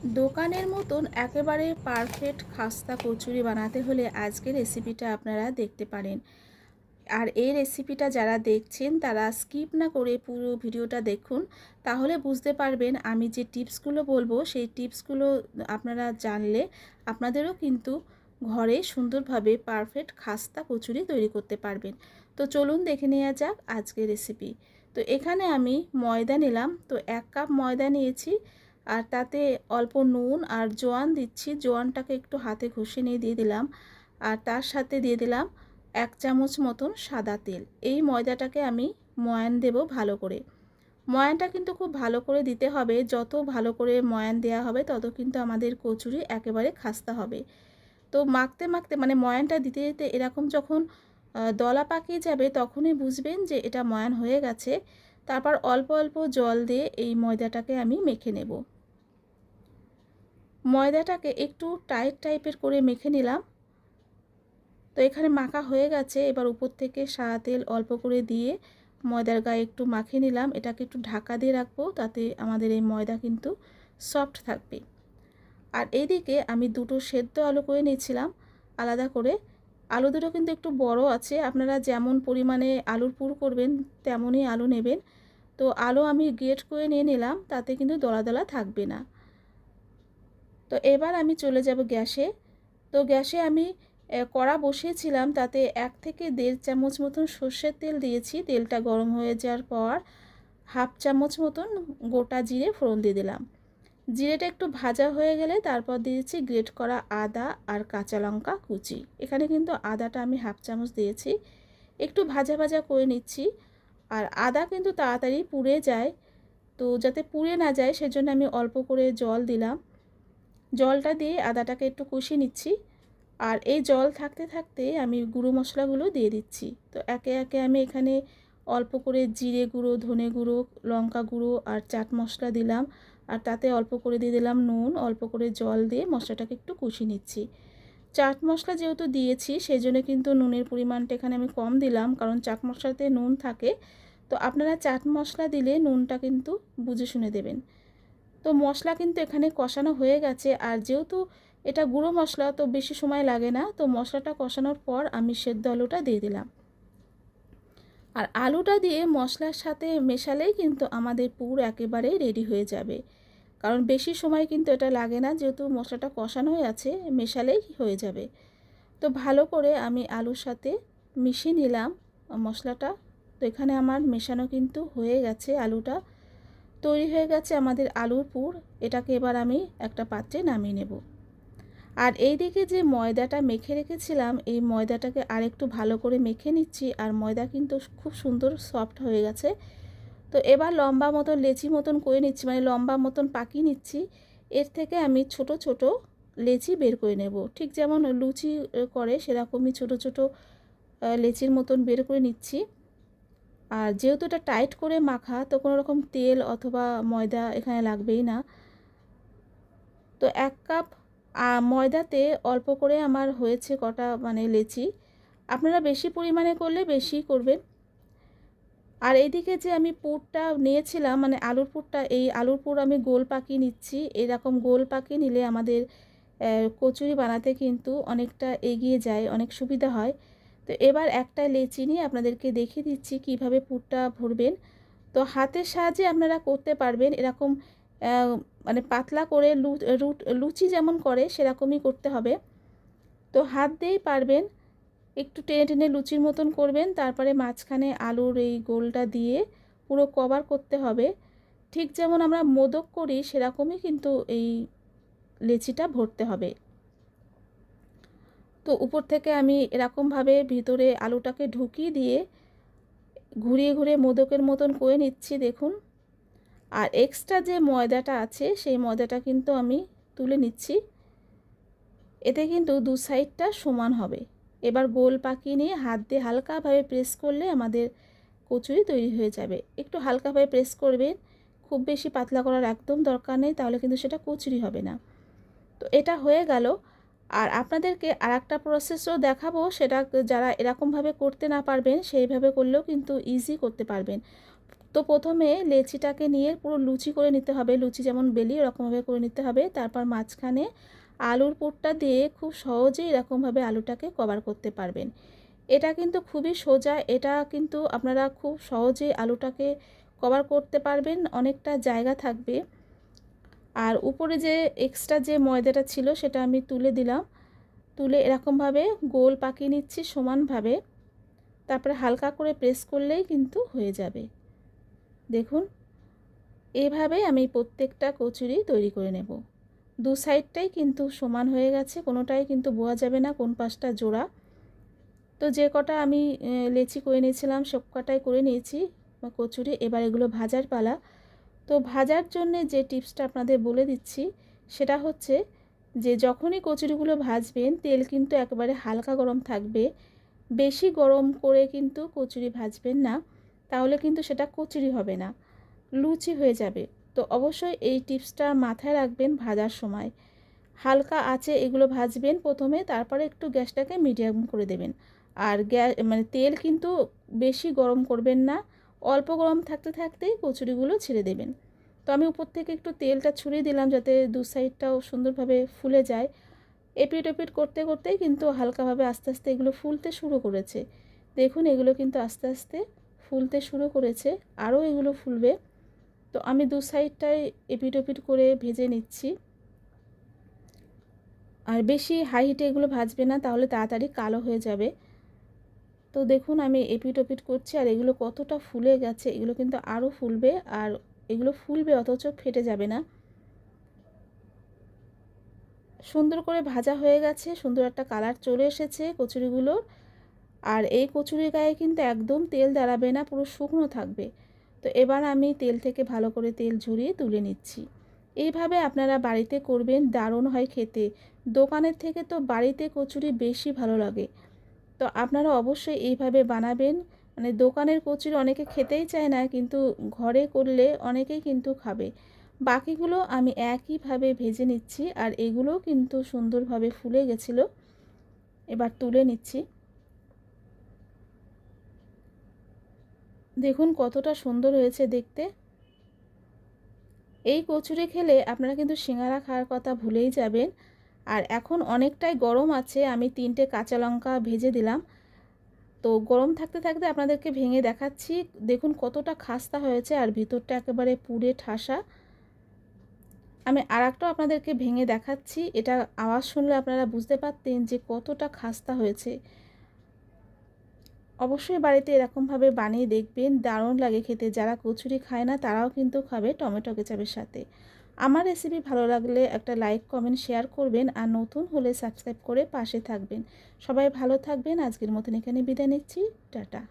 দোকানের মতন একেবারে পারফেক্ট খাস্তা কচুরি বানাতে হলে আজকের রেসিপিটা আপনারা দেখতে পারেন। আর এই রেসিপিটা যারা দেখছেন তারা স্কিপ না করে পুরো ভিডিওটা দেখুন, তাহলে বুঝতে পারবেন আমি যে টিপসগুলো বলবো সেই টিপসগুলো আপনারা জানলে আপনাদেরও কিন্তু ঘরে সুন্দরভাবে পারফেক্ট খাস্তা কচুরি তৈরি করতে পারবেন। তো চলুন দেখে নেওয়া যাক আজকের রেসিপি। তো এখানে আমি ময়দা নিলাম, তো 1 কাপ ময়দা নিয়েছি, আর তাতে অল্প নুন আর জোয়ান দিচ্ছি। জোয়ানটাকে একটু হাতে ঘষে নিয়ে দিয়ে দিলাম, আর তার সাথে দিয়ে দিলাম 1 চামচ মতন সাদা তেল। এই ময়দাটাকে আমি ময়ান দেব ভালো করে। ময়ানটা কিন্তু খুব ভালো করে দিতে হবে, যত ভালো করে ময়ান দেওয়া হবে তত কিন্তু আমাদের কচুরি একেবারে খাস্তা হবে। তো মাখতে মাখতে মানে ময়ানটা দিতে দিতে এরকম যখন দলা পাকিয়ে যাবে তখনই বুঝবেন যে এটা ময়ান হয়ে গেছে। তারপর অল্প অল্প জল দিয়ে এই ময়দাটাকে আমি মেখে নেব। ময়দাটাকে একটু টাইট টাইপের করে মেখে নিলাম। তো এখানে মাখা হয়ে গেছে, এবার উপর থেকে সাদা তেল অল্প করে দিয়ে ময়দার গায়ে একটু মাখিয়ে নিলাম। এটাকে একটু ঢাকা দিয়ে রাখবো, তাতে আমাদের এই ময়দা কিন্তু সফট থাকবে। আর এইদিকে আমি দুটো সেদ্ধ আলু করে নিয়েছিলাম আলাদা করে। আলু দুটো কিন্তু একটু বড় আছে, আপনারা যেমন পরিমাণে আলুর পুর করবেন তেমনই আলু নেবেন। তো আলু আমি গ্রেট করে নিয়ে নিলাম, তাতে কিন্তু দলা দলা থাকবে না। তো এবার আমি চলে যাব গ্যাসে। তো গ্যাসে আমি কড়া বসিয়েছিলাম, তাতে 1 থেকে 1.5 চামচ মতন সর্ষের তেল দিয়েছি। তেলটা গরম হয়ে যাওয়ার পর 1/2 চামচ মতন গোটা জিরে ফোড়ন দিয়ে দিলাম। জিরেটা একটু ভাজা হয়ে গেলে তারপর দিয়েছি গ্রেট করা আদা আর কাঁচা লঙ্কা কুচি। এখানে কিন্তু আদাটা আমি 1/2 চামচ দিয়েছি। একটু ভাজা ভাজা করে নিচ্ছি। আর আদা কিন্তু তাড়াতাড়ি পুড়ে যায়, তো যাতে পুড়ে না যায় সেজন্য আমি অল্প করে জল দিলাম। জলটা দিয়ে আদাটাকে একটু কষিয়ে নিচ্ছি। আর এই জল থাকতে থাকতে আমি গুঁড়ো মশলাগুলো দিয়ে দিচ্ছি। তো একে একে আমি এখানে অল্প করে জিরে গুঁড়ো, ধনে গুঁড়ো, লঙ্কা গুঁড়ো আর চাট মশলা দিলাম। আর তাতে অল্প করে দিয়ে দিলাম নুন। অল্প করে জল দিয়ে মশলাটাকে একটু কষিয়ে নিচ্ছি। চাট মশলা যেহেতু দিয়েছি সেই জন্য কিন্তু নুনের পরিমাণটা এখানে আমি কম দিলাম, কারণ চাট মশলাতে নুন থাকে। তো আপনারা চাট মশলা দিলে নুনটা কিন্তু বুঝে শুনে দেবেন। তো মশলা কিন্তু এখানে কষানো হয়ে গেছে, আর যেহেতু এটা গুঁড়ো মশলা তো বেশি সময় লাগে না। তো মশলাটা কষানোর পর আমি সেদ্ধ আলুটা দিয়ে দিলাম। আর আলুটা দিয়ে মশলার সাথে মেশালেই কিন্তু আমাদের পুর একেবারেই রেডি হয়ে যাবে, কারণ বেশি সময় কিন্তু এটা লাগে না, যেহেতু মশলাটা কষানো হয়ে আছে মেশালেই হয়ে যাবে। তো ভালো করে আমি আলুর সাথে মিশিয়ে নিলাম মশলাটা। তো এখানে আমার মেশানো কিন্তু হয়ে গেছে, আলুটা তৈরি হয়ে গেছে আমাদের আলুর পুর। এটাকে এবার আমি একটা পাত্রে নামিয়ে নেব। আর এই দিকে যে ময়দাটা মেখে রেখেছিলাম এই ময়দাটাকে আরেকটু ভালো করে মেখে নিচ্ছি। আর ময়দা কিন্তু খুব সুন্দর সফট হয়ে গেছে। তো এবার লম্বা মতন লেচি মতন করে নিচ্ছি, মানে লম্বা মতন পাকিয়ে নিচ্ছি। এর থেকে আমি ছোট ছোট লেচি বের করে নেব, ঠিক যেমন লুচি করে সেরকমই ছোট ছোট লেচির মতন বের করে নিচ্ছি। আর যেহেতু এটা টাইট করে মাখা, তো কোনো রকম তেল অথবা ময়দা এখানে লাগবেই না। তো 1 কাপ ময়দাতে অল্প করে আমার হয়েছে কটা মানে লেচি। আপনারা বেশি পরিমাণে করলে বেশি করবেন। আর এইদিকে যে আমি পুরটা নিয়েছিলাম মানে আলুর পুরটা, এই আলুর পুর আমি গোল পাকিয়ে নিচ্ছি। এরকম গোল পাকিয়ে নিলে আমাদের কচুরি বানাতে কিন্তু অনেকটা এগিয়ে যায়, অনেক সুবিধা হয়। তো এবার একটা লেচি নিয়ে আপনাদেরকে দেখিয়ে দিচ্ছি কিভাবে পুরটা ভরবেন। তো হাতের সাহায্যে আপনারা করতে পারবেন এরকম, মানে পাতলা করে লুচি যেমন করে সেরকমই করতে হবে। তো হাত দিয়েই পারবেন, একটু টেনে টেনে লুচির মতন করবেন। তারপরে মাঝখানে আলুর এই গোলটা দিয়ে পুরো কভার করতে হবে। ঠিক যেমন আমরা মোদক করি সেরকমই কিন্তু এই লেচিটা ভরতে হবে। তো উপর থেকে আমি এরকমভাবে ভিতরে আলুটাকে ঢুকিয়ে দিয়ে ঘুরিয়ে ঘুরিয়ে মোদকের মতন করে নিচ্ছি, দেখুন। আর এক্সট্রা যে ময়দাটা আছে সেই ময়দাটা কিন্তু আমি তুলে নিচ্ছি। এতে কিন্তু দু সাইডটা সমান হবে। এবার গোল পাকিয়ে নিয়ে হাত দিয়ে হালকাভাবে প্রেস করলে আমাদের কচুরি তৈরি হয়ে যাবে। একটু হালকাভাবে প্রেস করবেন, খুব বেশি পাতলা করার একদম দরকার নেই, তাহলে কিন্তু সেটা কচুরি হবে না। তো এটা হয়ে গেল। আর আপনাদেরকে আরেকটা প্রসেসও দেখাবো, সেটা যারা এরকমভাবে করতে না পারবেন সেইভাবে করলেও কিন্তু ইজি করতে পারবেন। তো প্রথমে লেচিটাকে নিয়ে পুরো লুচি করে নিতে হবে, লুচি যেমন বেলি এরকমভাবে করে নিতে হবে। তারপর মাঝখানে আলুর পুরটা দিয়ে খুব সহজেই এরকমভাবে আলুটাকে কভার করতে পারবেন। এটা কিন্তু খুবই সোজা, এটা কিন্তু আপনারা খুব সহজেই আলুটাকে কভার করতে পারবেন, অনেকটা জায়গা থাকবে। আর উপরে যে এক্সট্রা যে ময়দাটা ছিল সেটা আমি তুলে দিলাম, তুলে এরকমভাবে গোল পাকিয়ে নিচ্ছি সমানভাবে। তারপরে হালকা করে প্রেস করলেই কিন্তু হয়ে যাবে। দেখুন এইভাবে আমি প্রত্যেকটা কচুরি তৈরি করে নেব। দু সাইডটাই কিন্তু সমান হয়ে গেছে, কোনোটাই কিন্তু বোঝা যাবে না কোন পাশটা জোড়া। তো যে কটা আমি লেচি করে নিয়েছিলাম সব কটাই করে নিয়েছি কচুরি। এবার এগুলো ভাজার পালা। তো ভাজার জন্য যে টিপসটা আপনাদের বলে দিচ্ছি সেটা হচ্ছে যে যখনই কচুরিগুলো ভাজবেন তেল কিন্তু একেবারে হালকা গরম থাকবে, বেশি গরম করে কিন্তু কচুরি ভাজবেন না, তাহলে কিন্তু সেটা কচুরি হবে না, লুচি হয়ে যাবে। তো অবশ্যই এই টিপসটা মাথায় রাখবেন ভাজার সময়। হালকা আঁচে এগুলো ভাজবেন প্রথমে, তারপরে একটু গ্যাসটাকে মিডিয়াম করে দেবেন। আর তেল কিন্তু বেশি গরম করবেন না, অল্প গরম থাকতে থাকতেই কচুরিগুলো ছেড়ে দেবেন। তো আমি উপর থেকে একটু তেলটা ছড়িয়ে দিলাম যাতে দু সাইডটাও সুন্দরভাবে ফুলে যায়। এপিট ওপিট করতে করতেই কিন্তু হালকাভাবে আস্তে আস্তে এগুলো ফুলতে শুরু করেছে। দেখুন এগুলো কিন্তু আস্তে আস্তে ফুলতে শুরু করেছে, আরও এগুলো ফুলবে। তো আমি দু সাইডটাই এপিট ওপিট করে ভেজে নিচ্ছি। আর বেশি হাই হিটে এগুলো ভাজবে না, তাহলে তাড়াতাড়ি কালো হয়ে যাবে। তো দেখুন আমি এপিট ওপিট করছি, আর এগুলো কতটা ফুলে গেছে, এগুলো কিন্তু আরও ফুলবে, আর এগুলো ফুলবে অথচ ফেটে যাবে না। সুন্দর করে ভাজা হয়ে গেছে, সুন্দর একটা কালার চলে এসেছে কচুরিগুলোর। আর এই কচুরির গায়ে কিন্তু একদম তেল দাঁড়াবে না, পুরো শুকনো থাকবে। তো এবার আমি তেল থেকে ভালো করে তেল ঝরিয়ে তুলে নিচ্ছি। এইভাবে আপনারা বাড়িতে করবেন, দারুণ হয় খেতে। দোকানের থেকে তো বাড়িতে কচুরি বেশি ভালো লাগে। তো আপনারা অবশ্যই এইভাবে বানাবেন। দোকানের কচুরি অনেকে খেতেই চায় না, কিন্তু ঘরে করলে অনেকেই কিন্তু খাবে। বাকিগুলো আমি একইভাবে ভেজে নিচ্ছি, আর এগুলোও কিন্তু সুন্দরভাবে ফুলে গেছিলো। এবার তুলে নিচ্ছি। দেখুন কতটা সুন্দর হয়েছে দেখতে। এই কচুরি খেলে আপনারা কিন্তু সিঙ্গারা খাওয়ার কথা ভুলেই যাবেন। আর এখন অনেকটাই গরম আছে, আমি 3টে কাঁচা লঙ্কা ভেজে দিলাম। তো গরম থাকতে থাকতে আপনাদেরকে ভেঙে দেখাচ্ছি। দেখুন কতটা খাস্তা হয়েছে, আর ভিতরটা একেবারে পুড়ে ঠাসা। আমি আরেকটাও আপনাদেরকে ভেঙে দেখাচ্ছি, এটা আওয়াজ শুনলে আপনারা বুঝতে পারতেন যে কতটা খাস্তা হয়েছে। অবশ্যই বাড়িতে এরকমভাবে বানিয়ে দেখবেন, দারুণ লাগে খেতে। যারা কচুরি খায় না তারাও কিন্তু খাবে টমেটো কেচাপের সাথে। আমার রেসিপি ভালো লাগলে একটা লাইক কমেন্ট শেয়ার করবেন, আর নতুন হলে সাবস্ক্রাইব করে পাশে থাকবেন। সবাই ভালো থাকবেন। আজকের মতন এখানে বিদায় নিচ্ছি। টাটা।